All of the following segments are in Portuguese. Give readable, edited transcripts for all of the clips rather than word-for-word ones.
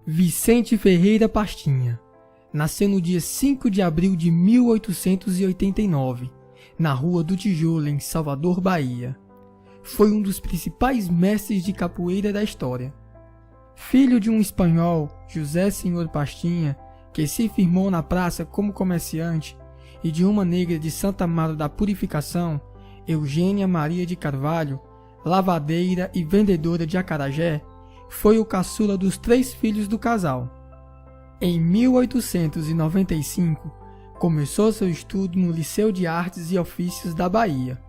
Vicente Ferreira Pastinha nasceu no dia 5 de abril de 1889, na Rua do Tijolo, em Salvador, Bahia. Foi um dos principais mestres de capoeira da história. Filho de um espanhol, José Senhor Pastinha, que se firmou na praça como comerciante, e de uma negra de Santa Amaro da Purificação, Eugênia Maria de Carvalho, lavadeira e vendedora de acarajé, foi o caçula dos 3 filhos do casal. Em 1895, começou seu estudo no Liceu de Artes e Ofícios da Bahia,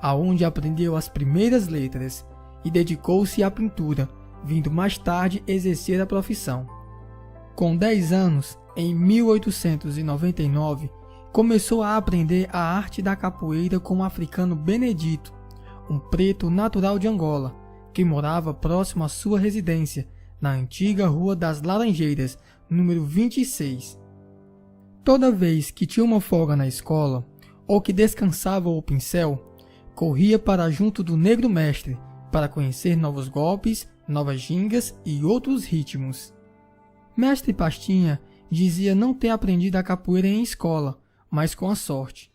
aonde aprendeu as primeiras letras e dedicou-se à pintura, vindo mais tarde exercer a profissão. Com 10 anos, em 1899, começou a aprender a arte da capoeira com o africano Benedito, um preto natural de Angola, que morava próximo à sua residência, na antiga Rua das Laranjeiras, número 26. Toda vez que tinha uma folga na escola, ou que descansava o pincel, corria para junto do negro mestre, para conhecer novos golpes, novas gingas e outros ritmos. Mestre Pastinha dizia não ter aprendido a capoeira em escola, mas com a sorte.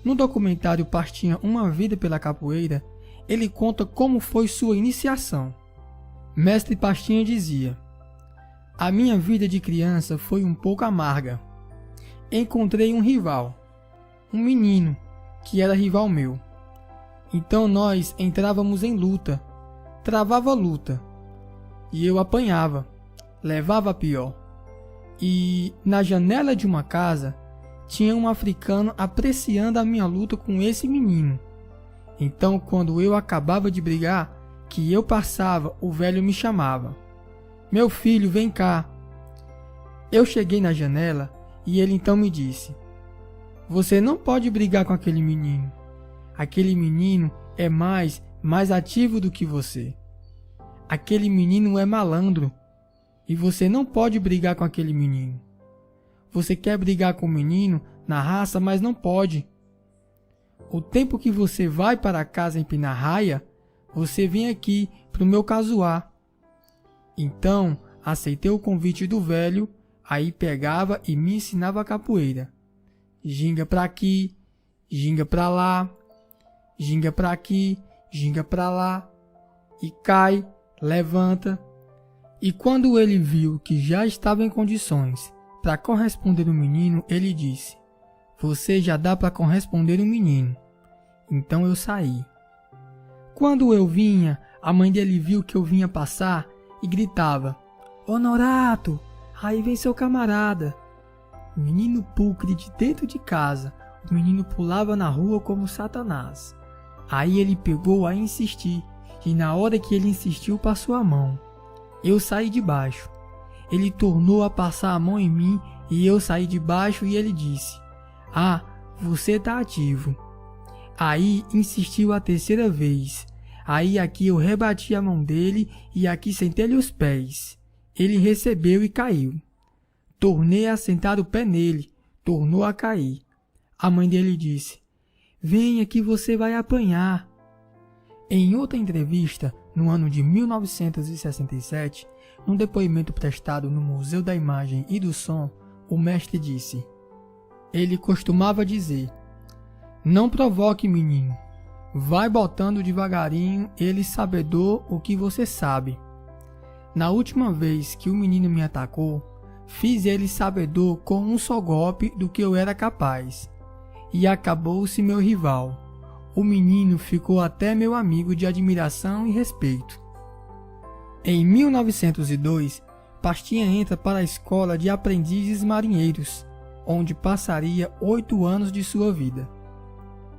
No documentário Pastinha, Uma Vida pela Capoeira, ele conta como foi sua iniciação. Mestre Pastinha dizia: "A minha vida de criança foi um pouco amarga. Encontrei um rival, um menino, que era rival meu. Então nós entrávamos em luta, travava luta, e eu apanhava, levava a pior. E na janela de uma casa tinha um africano apreciando a minha luta com esse menino. Então, quando eu acabava de brigar, que eu passava, o velho me chamava: 'Meu filho, vem cá.' Eu cheguei na janela e ele então me disse: 'Você não pode brigar com aquele menino. Aquele menino é mais ativo do que você. Aquele menino é malandro e você não pode brigar com aquele menino. Você quer brigar com o menino na raça, mas não pode. O tempo que você vai para casa empinar raia, você vem aqui para o meu casuá.' Então, aceitei o convite do velho, aí pegava e me ensinava a capoeira. Ginga para aqui, ginga para lá, ginga para aqui, ginga para lá, e cai, levanta. E quando ele viu que já estava em condições para corresponder o menino, ele disse: 'Você já dá para corresponder o menino.' Então eu saí. Quando eu vinha, a mãe dele viu que eu vinha passar e gritava: 'Honorato, aí vem seu camarada.' O menino pulcre de dentro de casa, o menino pulava na rua como Satanás. Aí ele pegou a insistir, e na hora que ele insistiu, passou a mão. Eu saí de baixo. Ele tornou a passar a mão em mim e eu saí de baixo e ele disse: 'Ah, você tá ativo.' Aí insistiu a terceira vez. Aí aqui eu rebati a mão dele e aqui sentei-lhe os pés. Ele recebeu e caiu. Tornei a sentar o pé nele, tornou a cair. A mãe dele disse: 'Venha que você vai apanhar.' Em outra entrevista, no ano de 1967, num depoimento prestado no Museu da Imagem e do Som, o mestre disse: ele costumava dizer: 'Não provoque, menino. Vai botando devagarinho ele sabedor o que você sabe.' Na última vez que o menino me atacou, fiz ele sabedor com um só golpe do que eu era capaz. E acabou-se meu rival. O menino ficou até meu amigo de admiração e respeito." Em 1902, Pastinha entra para a Escola de Aprendizes Marinheiros, onde passaria 8 anos de sua vida.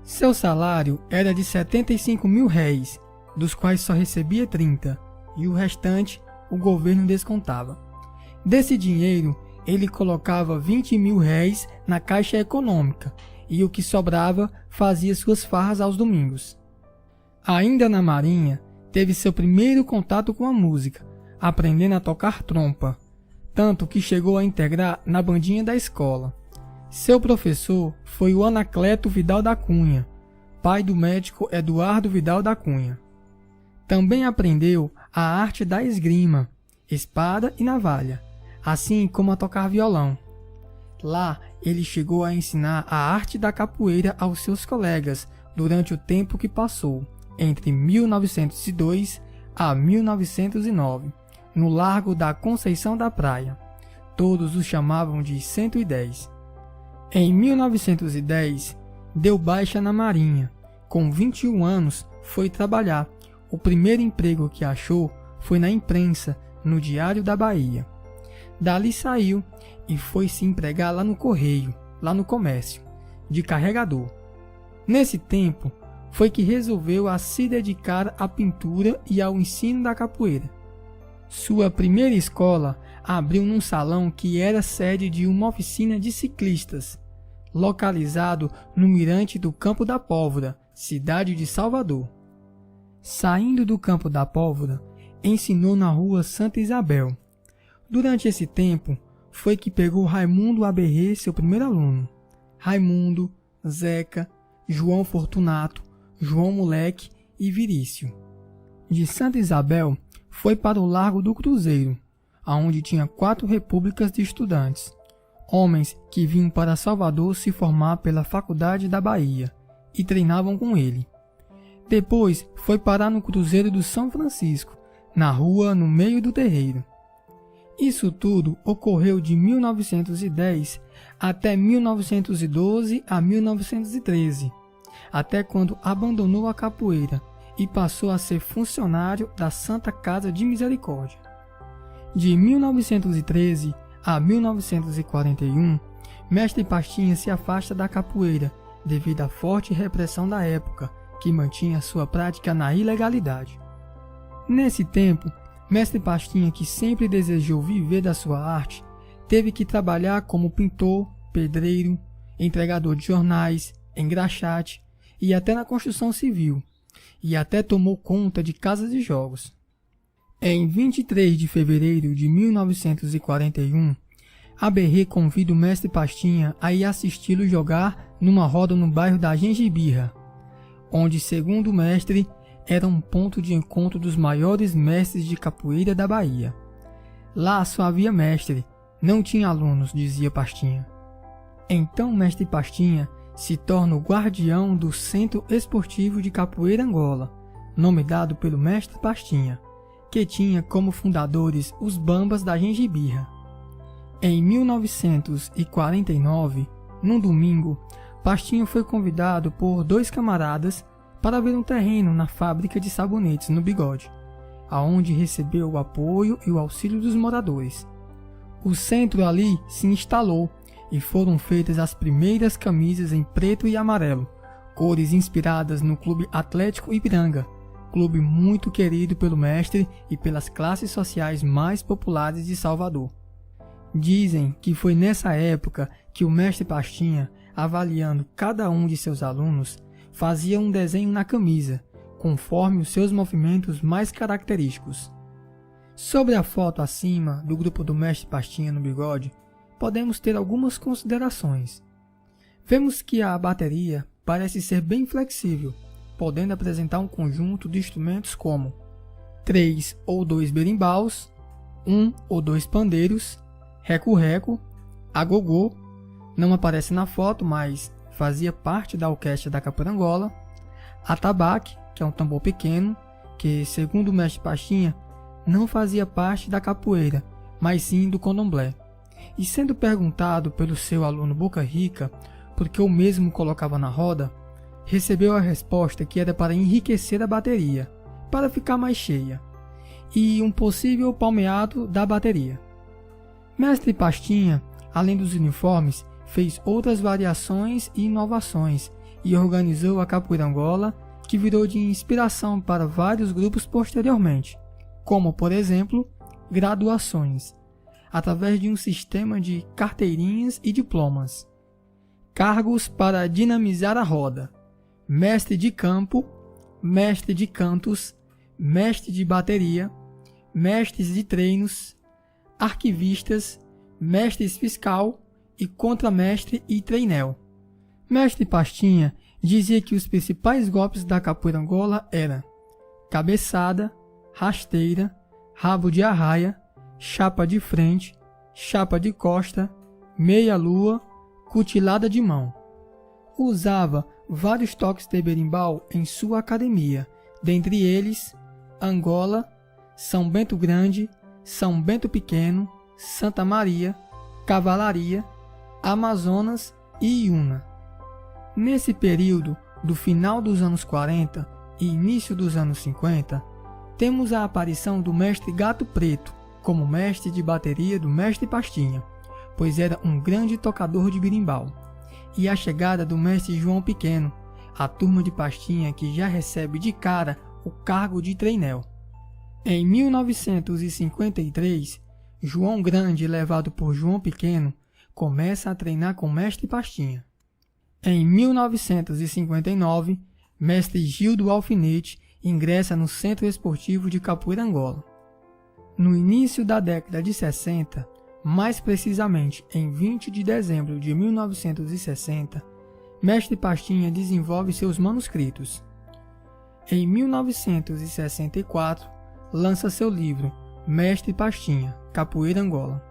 Seu salário era de 75 mil réis, dos quais só recebia 30, e o restante o governo descontava. Desse dinheiro, ele colocava 20 mil réis na Caixa Econômica, e o que sobrava fazia suas farras aos domingos. Ainda na Marinha, teve seu primeiro contato com a música, aprendendo a tocar trompa, tanto que chegou a integrar na bandinha da escola. Seu professor foi o Anacleto Vidal da Cunha, pai do médico Eduardo Vidal da Cunha. Também aprendeu a arte da esgrima, espada e navalha, assim como a tocar violão. Lá, ele chegou a ensinar a arte da capoeira aos seus colegas durante o tempo que passou, entre 1902 a 1909, no Largo da Conceição da Praia. Todos o chamavam de 110. Em 1910, deu baixa na Marinha. Com 21 anos, foi trabalhar. O primeiro emprego que achou foi na imprensa, no Diário da Bahia. Dali saiu e foi se empregar lá no Correio, lá no comércio, de carregador. Nesse tempo, foi que resolveu a se dedicar à pintura e ao ensino da capoeira. Sua primeira escola abriu num salão que era sede de uma oficina de ciclistas, localizado no mirante do Campo da Pólvora, cidade de Salvador. Saindo do Campo da Pólvora, ensinou na rua Santa Isabel. Durante esse tempo, foi que pegou Raimundo Aberrê, seu primeiro aluno. Raimundo, Zeca, João Fortunato, João Moleque e Virício. De Santa Isabel, foi para o Largo do Cruzeiro, aonde tinha 4 repúblicas de estudantes, homens que vinham para Salvador se formar pela Faculdade da Bahia e treinavam com ele. Depois foi parar no Cruzeiro do São Francisco, na rua no meio do terreiro. Isso tudo ocorreu de 1910 até 1912 a 1913, até quando abandonou a capoeira e passou a ser funcionário da Santa Casa de Misericórdia. De 1913 a 1941, Mestre Pastinha se afasta da capoeira devido à forte repressão da época, que mantinha sua prática na ilegalidade. Nesse tempo, Mestre Pastinha, que sempre desejou viver da sua arte, teve que trabalhar como pintor, pedreiro, entregador de jornais, engraxate e até na construção civil, e até tomou conta de casas de jogos. Em 23 de fevereiro de 1941, Aberrê convida o Mestre Pastinha a ir assisti-lo jogar numa roda no bairro da Gengibirra, onde, segundo o mestre, era um ponto de encontro dos maiores mestres de capoeira da Bahia. Lá só havia mestre, não tinha alunos, dizia Pastinha. Então Mestre Pastinha se torna o guardião do Centro Esportivo de Capoeira Angola, nome dado pelo Mestre Pastinha, que tinha como fundadores os Bambas da Gengibirra. Em 1949, num domingo, Pastinha foi convidado por 2 camaradas para ver um terreno na fábrica de sabonetes no Bigode, aonde recebeu o apoio e o auxílio dos moradores. O centro ali se instalou e foram feitas as primeiras camisas em preto e amarelo, cores inspiradas no Clube Atlético Ipiranga, clube muito querido pelo mestre e pelas classes sociais mais populares de Salvador. Dizem que foi nessa época que o Mestre Pastinha, avaliando cada um de seus alunos, fazia um desenho na camisa, conforme os seus movimentos mais característicos. Sobre a foto acima do grupo do Mestre Pastinha no Bigode, podemos ter algumas considerações. Vemos que a bateria parece ser bem flexível, podendo apresentar um conjunto de instrumentos como 3 ou 2 berimbaus, 1 ou 2 pandeiros, reco-reco, agogô, não aparece na foto, mas fazia parte da orquestra da Capoeira Angola, atabaque, que é um tambor pequeno, que, segundo o Mestre Pastinha, não fazia parte da capoeira, mas sim do candomblé. E sendo perguntado pelo seu aluno Boca Rica por que o mesmo colocava na roda, recebeu a resposta que era para enriquecer a bateria, para ficar mais cheia, e um possível palmeado da bateria. Mestre Pastinha, além dos uniformes, fez outras variações e inovações e organizou a Capoeira Angola, que virou de inspiração para vários grupos posteriormente, como, por exemplo, graduações, através de um sistema de carteirinhas e diplomas. Cargos para dinamizar a roda: mestre de campo, mestre de cantos, mestre de bateria, mestres de treinos, arquivistas, mestres fiscal e contramestre e treinel. Mestre Pastinha dizia que os principais golpes da Capoeira Angola eram cabeçada, rasteira, rabo de arraia, chapa de frente, chapa de costa, meia-lua, cutilada de mão. Usava vários toques de berimbau em sua academia, dentre eles Angola, São Bento Grande, São Bento Pequeno, Santa Maria, Cavalaria, Amazonas e Iuna. Nesse período do final dos anos 40 e início dos anos 50, temos a aparição do mestre Gato Preto como mestre de bateria do mestre Pastinha, pois era um grande tocador de berimbau, e a chegada do mestre João Pequeno, a turma de Pastinha que já recebe de cara o cargo de treinel. Em 1953, João Grande, levado por João Pequeno, começa a treinar com mestre Pastinha. Em 1959, mestre Gil do Alfinete ingressa no Centro Esportivo de Capoeira Angola. No início da década de 60, mais precisamente em 20 de dezembro de 1960, mestre Pastinha desenvolve seus manuscritos. Em 1964, lança seu livro Mestre Pastinha, Capoeira Angola.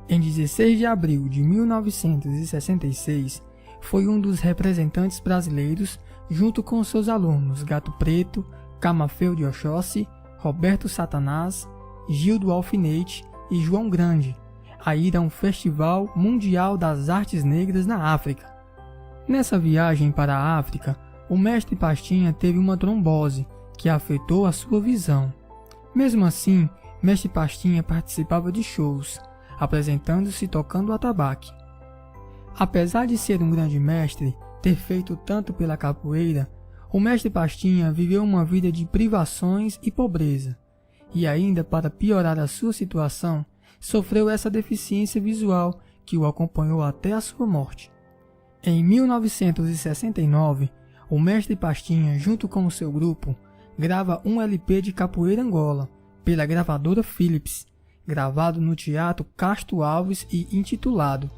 Em 16 de abril de 1966, foi um dos representantes brasileiros, junto com seus alunos Gato Preto, Camafeu de Oxóssi, Roberto Satanás, Gil do Alfinete e João Grande, a ir a um Festival Mundial das Artes Negras na África. Nessa viagem para a África, o mestre Pastinha teve uma trombose que afetou a sua visão. Mesmo assim, mestre Pastinha participava de shows, apresentando-se tocando atabaque. Apesar de ser um grande mestre, ter feito tanto pela capoeira, o mestre Pastinha viveu uma vida de privações e pobreza, e ainda para piorar a sua situação, sofreu essa deficiência visual que o acompanhou até a sua morte. Em 1969, o mestre Pastinha, junto com o seu grupo, grava um LP de Capoeira Angola, pela gravadora Philips, gravado no Teatro Castro Alves e intitulado.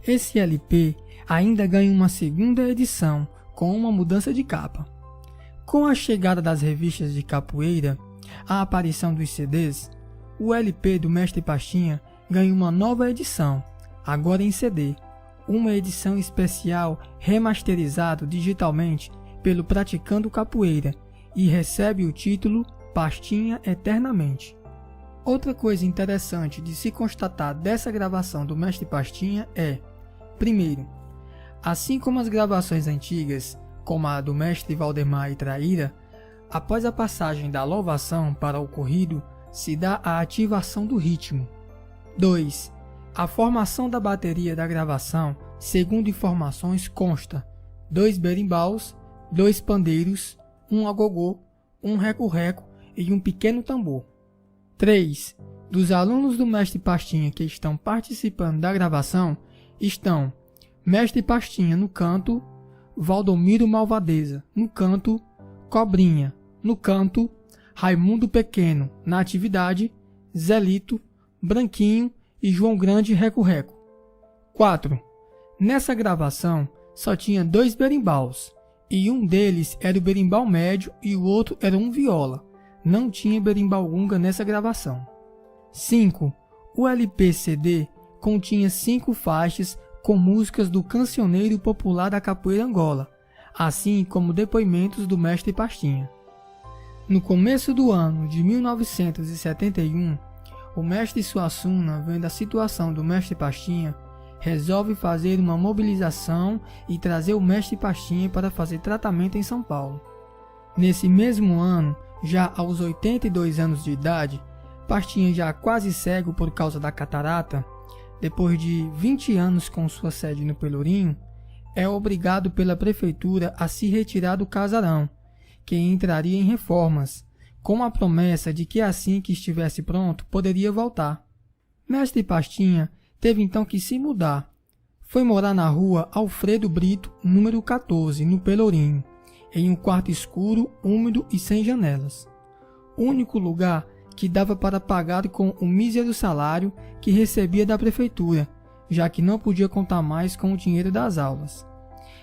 Esse LP ainda ganha uma segunda edição, com uma mudança de capa. Com a chegada das revistas de capoeira, a aparição dos CDs, o LP do mestre Pastinha ganha uma nova edição, agora em CD, uma edição especial remasterizado digitalmente pelo Praticando Capoeira, e recebe o título Pastinha Eternamente. Outra coisa interessante de se constatar dessa gravação do mestre Pastinha é, primeiro, assim como as gravações antigas, como a do mestre Valdemar e Traíra, após a passagem da louvação para o corrido, se dá a ativação do ritmo. 2. A formação da bateria da gravação, segundo informações, consta 2 berimbaus, 2 pandeiros, 1 agogô, 1 reco-reco e um pequeno tambor. 3. Dos alunos do mestre Pastinha que estão participando da gravação, estão mestre Pastinha no canto, Valdomiro Malvadeza no canto, Cobrinha no canto, Raimundo Pequeno na atividade, Zelito, Branquinho e João Grande reco-reco. 4. Nessa gravação só tinha 2 berimbaus, e um deles era o berimbau médio e o outro era um viola. Não tinha berimbau gunga nessa gravação. 5. O LP-CD continha 5 faixas com músicas do cancioneiro popular da Capoeira Angola, assim como depoimentos do mestre Pastinha. No começo do ano de 1971, o mestre Suassuna, vendo a situação do mestre Pastinha, resolve fazer uma mobilização e trazer o mestre Pastinha para fazer tratamento em São Paulo. Nesse mesmo ano, já aos 82 anos de idade, Pastinha já quase cego por causa da catarata, depois de 20 anos com sua sede no Pelourinho, é obrigado pela prefeitura a se retirar do casarão, que entraria em reformas, com a promessa de que assim que estivesse pronto poderia voltar. Mestre Pastinha teve então que se mudar. Foi morar na rua Alfredo Brito, número 14, no Pelourinho, em um quarto escuro, úmido e sem janelas. O único lugar que dava para pagar com o mísero salário que recebia da prefeitura, já que não podia contar mais com o dinheiro das aulas.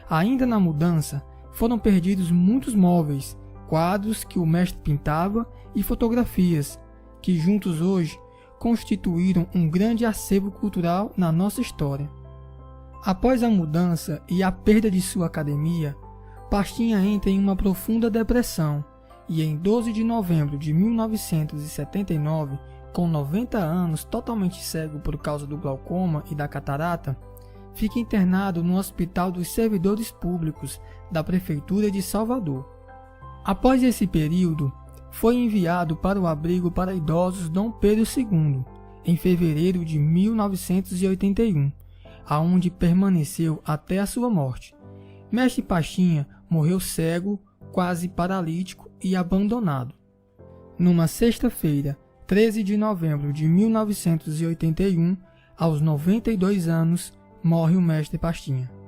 Ainda na mudança, foram perdidos muitos móveis, quadros que o mestre pintava e fotografias, que juntos hoje constituíram um grande acervo cultural na nossa história. Após a mudança e a perda de sua academia, Pastinha entra em uma profunda depressão e em 12 de novembro de 1979, com 90 anos totalmente cego por causa do glaucoma e da catarata, fica internado no Hospital dos Servidores Públicos da Prefeitura de Salvador. Após esse período, foi enviado para o abrigo para idosos Dom Pedro II, em fevereiro de 1981, aonde permaneceu até a sua morte. Mestre Pastinha morreu cego, quase paralítico e abandonado. Numa sexta-feira, 13 de novembro de 1981, aos 92 anos, morre o Mestre Pastinha.